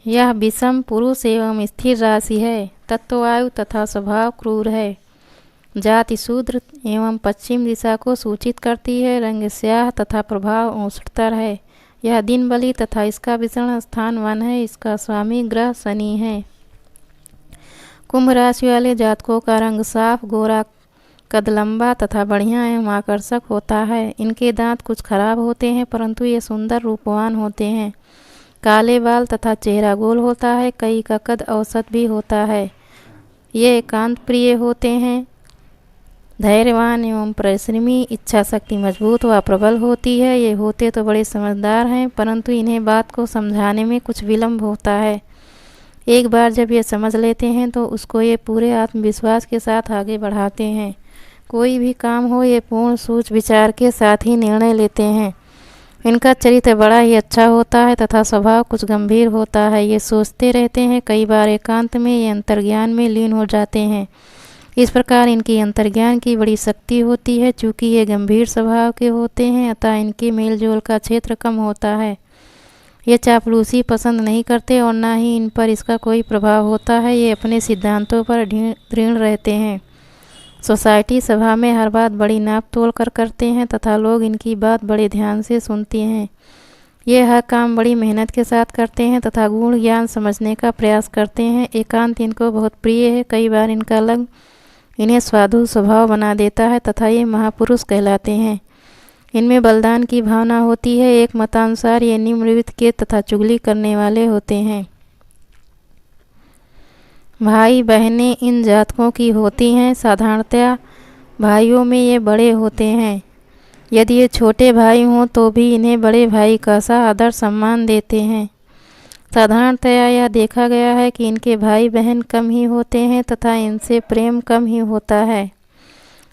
यह विषम पुरुष एवं स्थिर राशि है। तत्ववायु तथा स्वभाव क्रूर है। जाति शूद्र एवं पश्चिम दिशा को सूचित करती है। रंग स्याह तथा प्रभाव औषधतर है। यह दिन बलि तथा इसका विचरण स्थान वन है। इसका स्वामी ग्रह शनि है। कुंभ राशि वाले जातकों का रंग साफ गोरा, कद लंबा तथा बढ़िया एवं आकर्षक होता है। इनके दांत कुछ खराब होते हैं परंतु ये सुंदर रूपवान होते हैं। काले बाल तथा चेहरा गोल होता है। कई का कद औसत भी होता है। ये एकांत प्रिय होते हैं। धैर्यवान एवं परिश्रमी, इच्छा शक्ति मजबूत व प्रबल होती है। ये होते तो बड़े समझदार हैं परंतु इन्हें बात को समझाने में कुछ विलम्ब होता है। एक बार जब ये समझ लेते हैं तो उसको ये पूरे आत्मविश्वास के साथ आगे बढ़ाते हैं। कोई भी काम हो ये पूर्ण सोच विचार के साथ ही निर्णय लेते हैं। इनका चरित्र बड़ा ही अच्छा होता है तथा स्वभाव कुछ गंभीर होता है। ये सोचते रहते हैं। कई बार एकांत में ये अंतर्ज्ञान में लीन हो जाते हैं। इस प्रकार इनकी अंतर्ज्ञान की बड़ी शक्ति होती है। चूँकि ये गंभीर स्वभाव के होते हैं अतः इनके मेलजोल का क्षेत्र कम होता है। ये चापलूसी पसंद नहीं करते और ना ही इन पर इसका कोई प्रभाव होता है। ये अपने सिद्धांतों पर दृढ़ रहते हैं। सोसाइटी सभा में हर बात बड़ी नाप तोल कर करते हैं तथा लोग इनकी बात बड़े ध्यान से सुनते हैं। ये हर काम बड़ी मेहनत के साथ करते हैं तथा गुण ज्ञान समझने का प्रयास करते हैं। एकांत इनको बहुत प्रिय है। कई बार इनका लग इन्हें साधु स्वभाव बना देता है तथा ये महापुरुष कहलाते हैं। इनमें बलिदान की भावना होती है। एक मतानुसार ये निम्नलिखित के तथा चुगली करने वाले होते हैं। भाई बहनें इन जातकों की होती हैं। साधारणतया भाइयों में ये बड़े होते हैं। यदि ये छोटे भाई हों तो भी इन्हें बड़े भाई का सा आदर सम्मान देते हैं। साधारणतया यह देखा गया है कि इनके भाई बहन कम ही होते हैं तथा इनसे प्रेम कम ही होता है।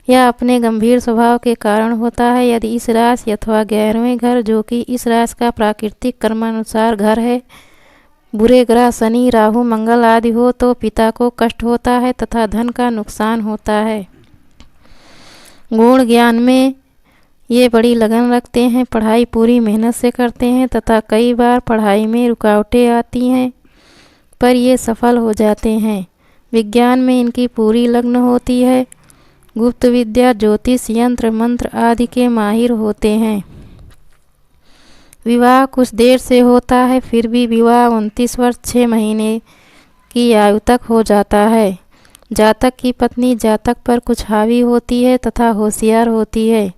यह अपने गंभीर स्वभाव के कारण होता है। यदि इस राशि अथवा 11वें घर, जो कि इस राशि का प्राकृतिक कर्मानुसार घर है, बुरे ग्रह शनि राहु मंगल आदि हो तो पिता को कष्ट होता है तथा धन का नुकसान होता है। गुण ज्ञान में ये बड़ी लगन रखते हैं। पढ़ाई पूरी मेहनत से करते हैं तथा कई बार पढ़ाई में रुकावटें आती हैं पर ये सफल हो जाते हैं। विज्ञान में इनकी पूरी लगन होती है। गुप्त विद्या, ज्योतिष, यंत्र मंत्र आदि के माहिर होते हैं। विवाह कुछ देर से होता है फिर भी विवाह 29 वर्ष 6 महीने की आयु तक हो जाता है। जातक की पत्नी जातक पर कुछ हावी होती है तथा होशियार होती है।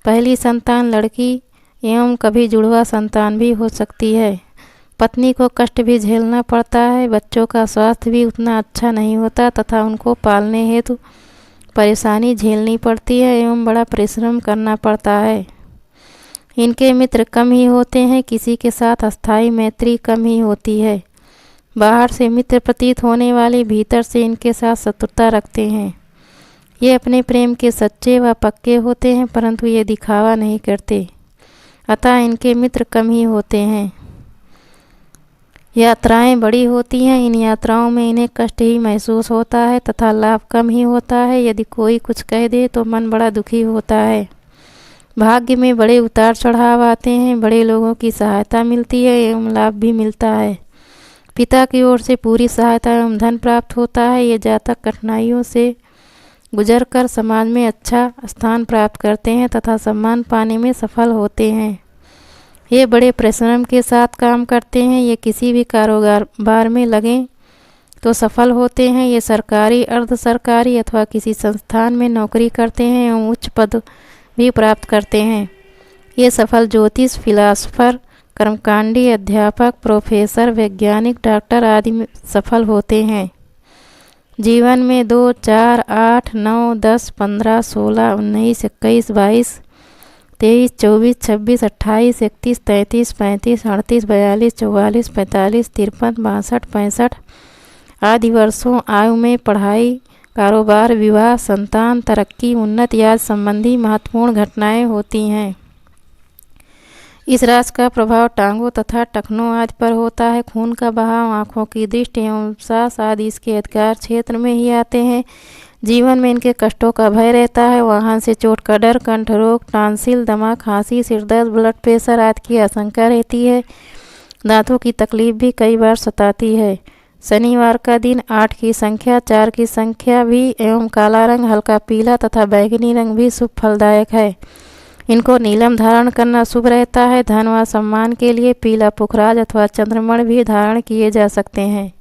पहली संतान लड़की एवं कभी जुड़वा संतान भी हो सकती है। पत्नी को कष्ट भी झेलना पड़ता है। बच्चों का स्वास्थ्य भी उतना अच्छा नहीं होता तथा उनको पालने हेतु परेशानी झेलनी पड़ती है एवं बड़ा परिश्रम करना पड़ता है। इनके मित्र कम ही होते हैं। किसी के साथ अस्थायी मैत्री कम ही होती है। बाहर से मित्र प्रतीत होने वाले भीतर से इनके साथ शत्रुता रखते हैं। ये अपने प्रेम के सच्चे व पक्के होते हैं परंतु ये दिखावा नहीं करते अतः इनके मित्र कम ही होते हैं। यात्राएं बड़ी होती हैं। इन यात्राओं में इन्हें कष्ट ही महसूस होता है तथा लाभ कम ही होता है। यदि कोई कुछ कह दे तो मन बड़ा दुखी होता है। भाग्य में बड़े उतार चढ़ाव आते हैं। बड़े लोगों की सहायता मिलती है एवं लाभ भी मिलता है। पिता की ओर से पूरी सहायता एवं धन प्राप्त होता है। ये जातक कठिनाइयों से गुजरकर समाज में अच्छा स्थान प्राप्त करते हैं तथा सम्मान पाने में सफल होते हैं। ये बड़े परिश्रम के साथ काम करते हैं। ये किसी भी कारोबार में लगें तो सफल होते हैं। ये सरकारी, अर्ध सरकारी अथवा किसी संस्थान में नौकरी करते हैं एवं उच्च पद भी प्राप्त करते हैं। ये सफल ज्योतिष, फिलासफर, कर्मकांडी, अध्यापक, प्रोफेसर, वैज्ञानिक, डॉक्टर आदि में सफल होते हैं। जीवन में 2, 4, 8, 9, 10, 15, 16, 19, 21, 22, 23, 24, 26, 28, 31, 33, 35, 38, 42, 44, 45, 53, 62, 65 आदि वर्षों आयु में पढ़ाई, कारोबार, विवाह, संतान, तरक्की, उन्नति आदि संबंधी महत्वपूर्ण घटनाएं होती हैं। इस राशि का प्रभाव टांगों तथा टखनों आदि पर होता है। खून का बहाव, आँखों की दृष्टि एवं सांस आदि इसके अधिकार क्षेत्र में ही आते हैं। जीवन में इनके कष्टों का भय रहता है। वाहन से चोट का डर, कंठ रोग, टांसिल, दमा, खांसी, सिरदर्द, ब्लड प्रेशर आदि की आशंका रहती है। दांतों की तकलीफ भी कई बार सताती है। शनिवार का दिन 8 की संख्या, 4 की संख्या भी एवं काला रंग, हल्का पीला तथा बैंगनी रंग भी शुभ फलदायक है। इनको नीलम धारण करना शुभ रहता है। धन व सम्मान के लिए पीला पुखराज अथवा चंद्रमण भी धारण किए जा सकते हैं।